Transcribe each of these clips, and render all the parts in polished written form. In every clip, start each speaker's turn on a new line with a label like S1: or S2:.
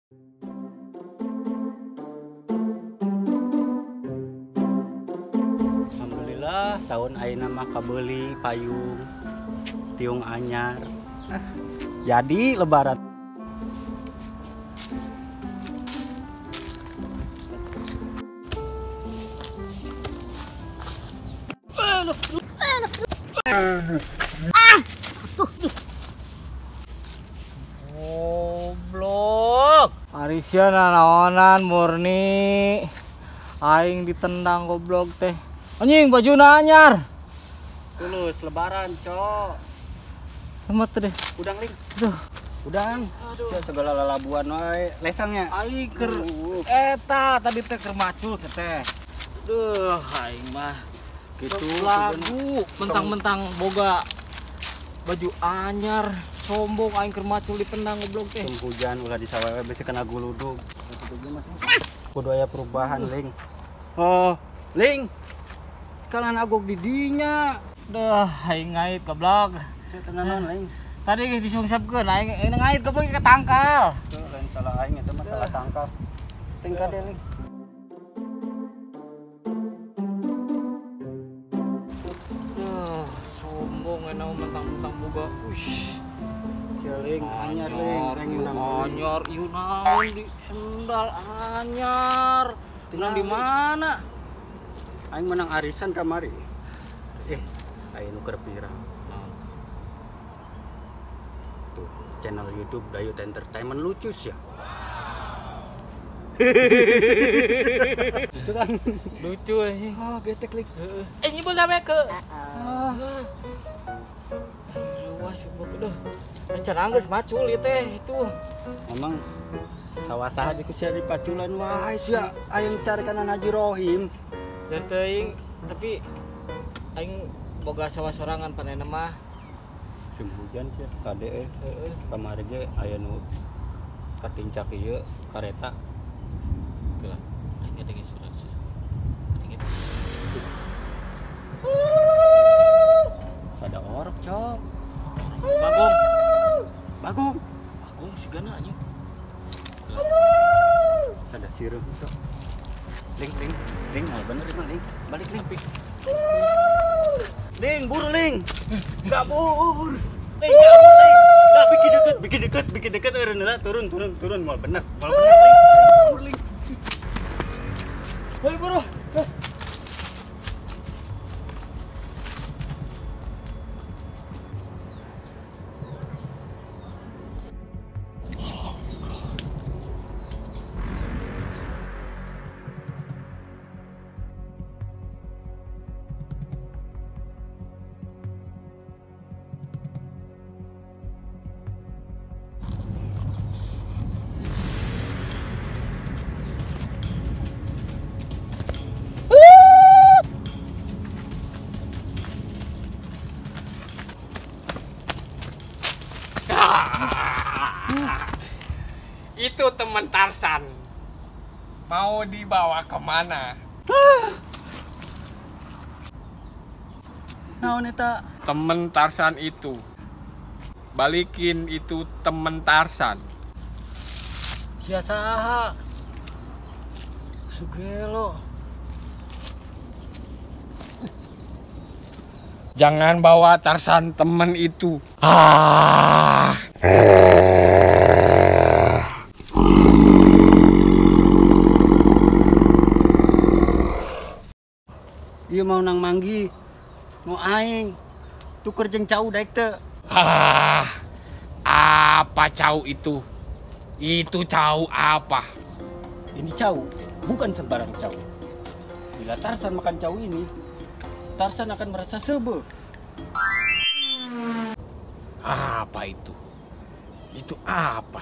S1: Alhamdulillah tahun ayeuna mah kabeli payung tiung anyar. Jadi lebaran.
S2: Goblok. Arisya naonan murni. Aing ditendang goblok teh. Anjing bajuna anyar.
S1: Tulus lebaran, Cok.
S2: Hemat deh.
S1: Udang ling.
S2: Aduh.
S1: Udang. Ya, segala lalabuan wae lesangnya.
S2: Aing keur eta tadi teh keur macul teh. Duh, aing mah
S1: Gitu
S2: lagu mentang-mentang boga baju anyar sombong aing keur macul ditendang goblok teh.
S1: Hujan ulah disawewe bisi kena guludug. Kudu aya perubahan, Ling. Oh, Ling. Kalian agok di dinya.
S2: Duh, aing ngait goblok.
S1: Saya tenanan, Ling.
S2: Tadi disungsapkeun aing ngait goblok ke tangkal.
S1: Tuh, lain salah aing eta mah salah tangkap. Tingkat deh, Ling.
S2: Sombong enak mentang-mentang boga. Uish.
S1: Ling, anyar, Ling.
S2: Anyar, ieu naon di sendal anyar. Tenang di mana?
S1: Aing menang arisan kamari. Aing nu keur pirang. Tuh, channel YouTube Dayut Entertainment lucus ya. Itu kan
S2: Lucu anjing.
S1: oh getek Ling.
S2: Nyebul namanya ke. Luas bodoh. Rencana geus macul ieu teh itu.
S1: Memang sawasaha di kusia di paculan wae sia aing carikan Haji Rohim.
S2: Dan teuing tapi aing boga sawah sorangan panena mah.
S1: Musim hujan sia kade kamari ge aya nu katincak ieu kareta.
S2: Geula. Aing ada ge surat susu. Aing
S1: Ada orok, Cok.
S2: Bagong.
S1: Bagong.
S2: Bagong sigana anjing.
S1: Ada sirup, Cok. Ling, mau bener mah Ling. Balik Ling. Ling, buru Ling. Kabur. Ling, kabur Ling. Nah, bikin deket eureun heula, turun, mau bener Ling. Kabur Ling.
S2: Woi, buru.
S3: Itu teman Tarsan. Mau dibawa kemana?
S1: Naon eta?
S3: Temen Tarsan itu. Balikin itu temen Tarsan.
S1: Sia saha? Sugelo.
S3: Jangan bawa Tarsan temen itu.
S1: Ieu mau nang manggi. Mau aing. Tuker jeung cau daek teu.
S3: Apa cau itu? Itu cau apa?
S1: Ini cau, bukan sembarang cau. Bila Tarsan makan cau ini, Tarsan akan merasa sebe.
S3: Apa itu? Itu apa?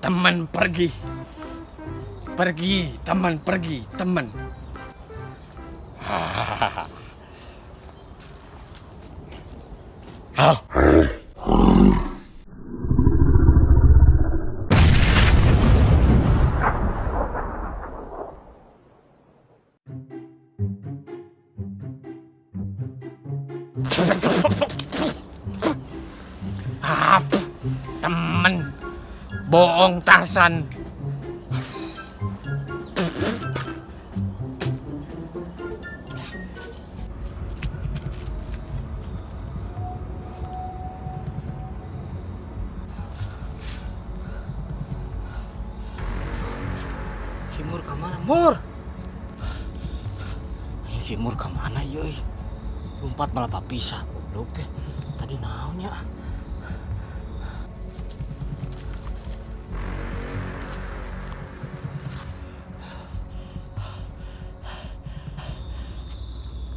S3: Teman pergi. Pergi, teman pergi, teman. Bohong Tarsan.
S2: Si Mur kemana? Mur! Ayo si Mur kemana yoi? Lompat malah pisah goblok teh. Tadi naonnya?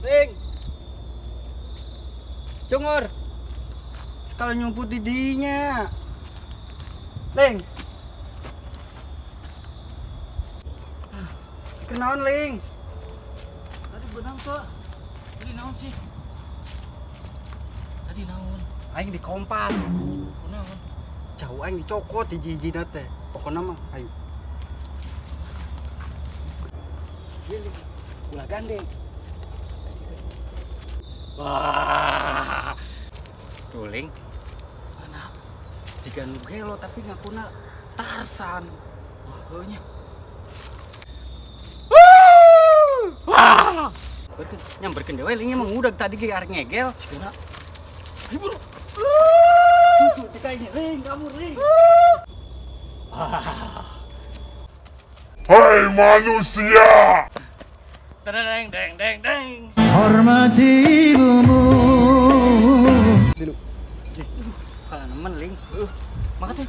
S1: Ling. Cungur. Kalau nyumput di dinya. Ling. Kenaon Ling?
S2: Tadi benang tuh. Tadi naon sih? Tadi naon?
S1: Aing di kompas.
S2: Kunaon?
S1: Jauh aing dicokot di jijina teh. Pokona mah ayo. Ieu Ling. Ulah gandeng.
S3: Wah.
S1: Tuh Ling.
S2: Mana?
S1: Siga nu gelo tapi ngakuna Tarsan.
S2: Wah, heunya.
S3: Wah.
S1: Betul, nyamperkeun dewe Ling emang udah tadi ge arek ngegel.
S2: Sigana.
S3: Ayo buru.
S1: Tuh, tika ini Ling, kamu Ling.
S4: Hai manusia!
S3: Deng deng deng deng.
S1: Hormati ibumu. Dulu. Kalau nemen Ling.
S2: Makasih.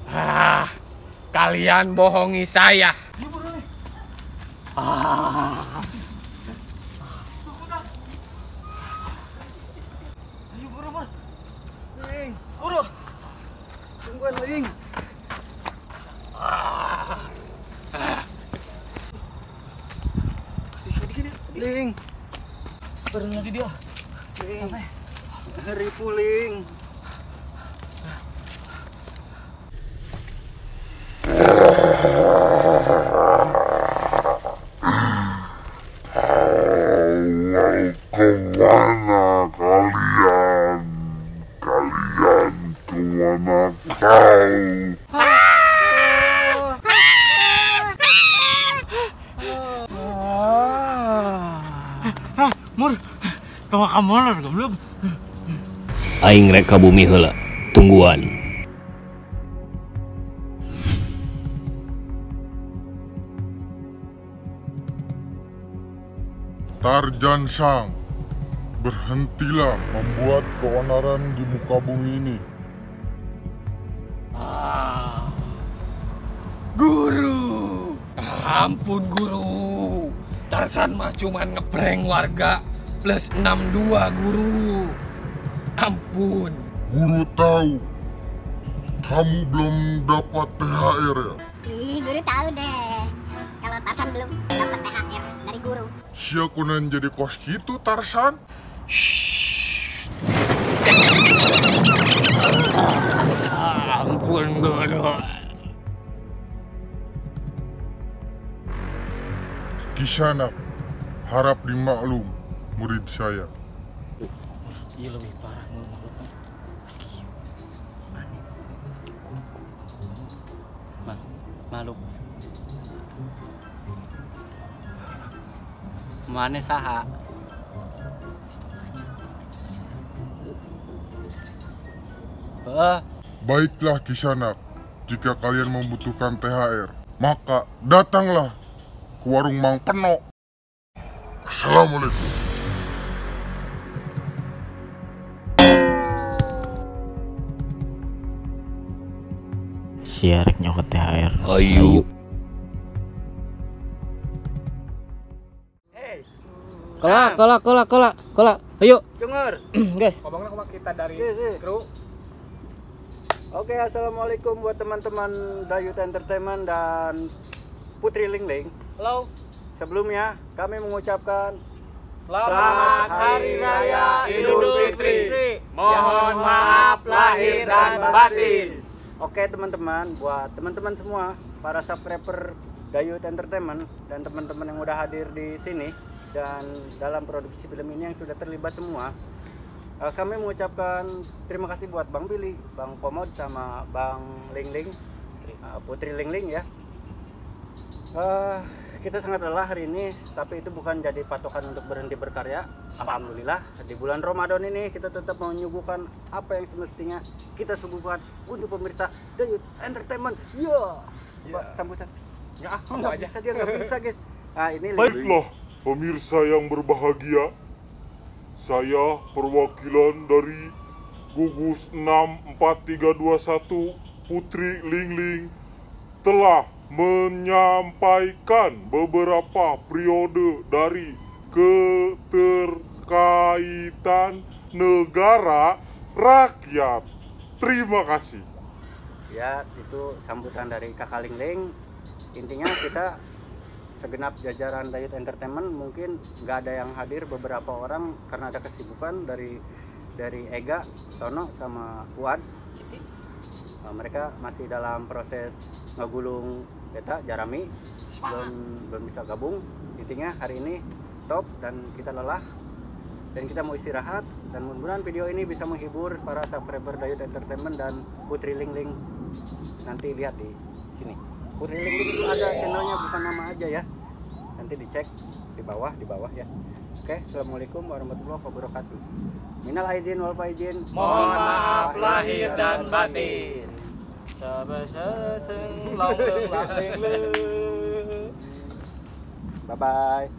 S3: Ah, kalian bohongi saya.
S1: Ayo buru. Ling, buru. Tungguan Ling. Ling,
S2: Berenang di dia.
S1: Ling. Ripu Ling.
S4: Kemana kalian? Kalian kemana kau?
S2: Mur, kamu mana goblok?
S5: Aing rek ka bumi heula. Tungguan.
S4: Tarjan Sang, berhentilah membuat keonaran di muka bumi ini.
S3: Guru. Ampun guru. Tarsan mah cuman ngeprank warga plus 62 guru. Ampun.
S4: Guru tahu, kamu belum dapat THR ya?
S6: Ih, guru tahu deh. Kalau Tarsan belum dapat THR dari guru.
S4: Sia kunan jadi kos gitu Tarsan?
S3: Ampun guru.
S4: Kisanak, harap dimaklum murid saya.
S2: Iya lebih parah Mur makhluknya. Meski
S1: Maluk. Mane saha?
S4: Baiklah Kisanak, jika kalian membutuhkan THR, maka datanglah ke warung Mang Peno. Assalamualaikum.
S2: siarek nyokot THR.
S5: Ayo.
S2: Kolak. Ayo,
S1: Cungur.
S2: guys.
S3: Ngomongnya sama kita dari
S1: Oke.
S3: kru.
S1: Oke, assalamualaikum buat teman-teman Dayut Entertainment dan Putri Ling Ling.
S2: Halo.
S1: Sebelumnya kami mengucapkan
S2: Selamat Hari Raya Idul Fitri. Mohon maaf lahir dan batin.
S1: Oke teman-teman, buat teman-teman semua para subscriber Dayut Entertainment dan teman-teman yang udah hadir di sini dan dalam produksi film ini yang sudah terlibat semua. Kami mengucapkan terima kasih buat Bang Billy, Bang Komod, sama Bang Lingling, Putri Lingling ya. Kita sangat lelah hari ini, tapi itu bukan jadi patokan untuk berhenti berkarya. Alhamdulillah di bulan Ramadan ini kita tetap menyuguhkan apa yang semestinya kita suguhkan untuk pemirsa Dayut Entertainment. Sambutan. Nggak bisa, dia nggak bisa guys. Ini
S4: Baiklah, pemirsa yang berbahagia, saya perwakilan dari Gugus 64321 Putri Lingling telah menyampaikan beberapa periode dari keterkaitan negara rakyat. Terima kasih.
S1: Ya, itu sambutan dari Kakak Lingling. Intinya kita segenap jajaran Dayut Entertainment mungkin nggak ada yang hadir, beberapa orang karena ada kesibukan dari Ega, Tono, sama Fuad. Mereka masih dalam proses ngegulung beta Jarami, belum bisa gabung. Intinya hari ini top dan kita lelah dan kita mau istirahat, dan mudah-mudahan video ini bisa menghibur para subscriber Dayut Entertainment dan Putri Lingling. Nanti lihat di sini, Putri Lingling itu ada channelnya, bukan nama aja ya, nanti dicek di bawah ya. Oke, assalamualaikum warahmatullahi wabarakatuh. Minal aidin wal faizin,
S2: Mohon maaf lahir dan batin.
S1: Bye bye.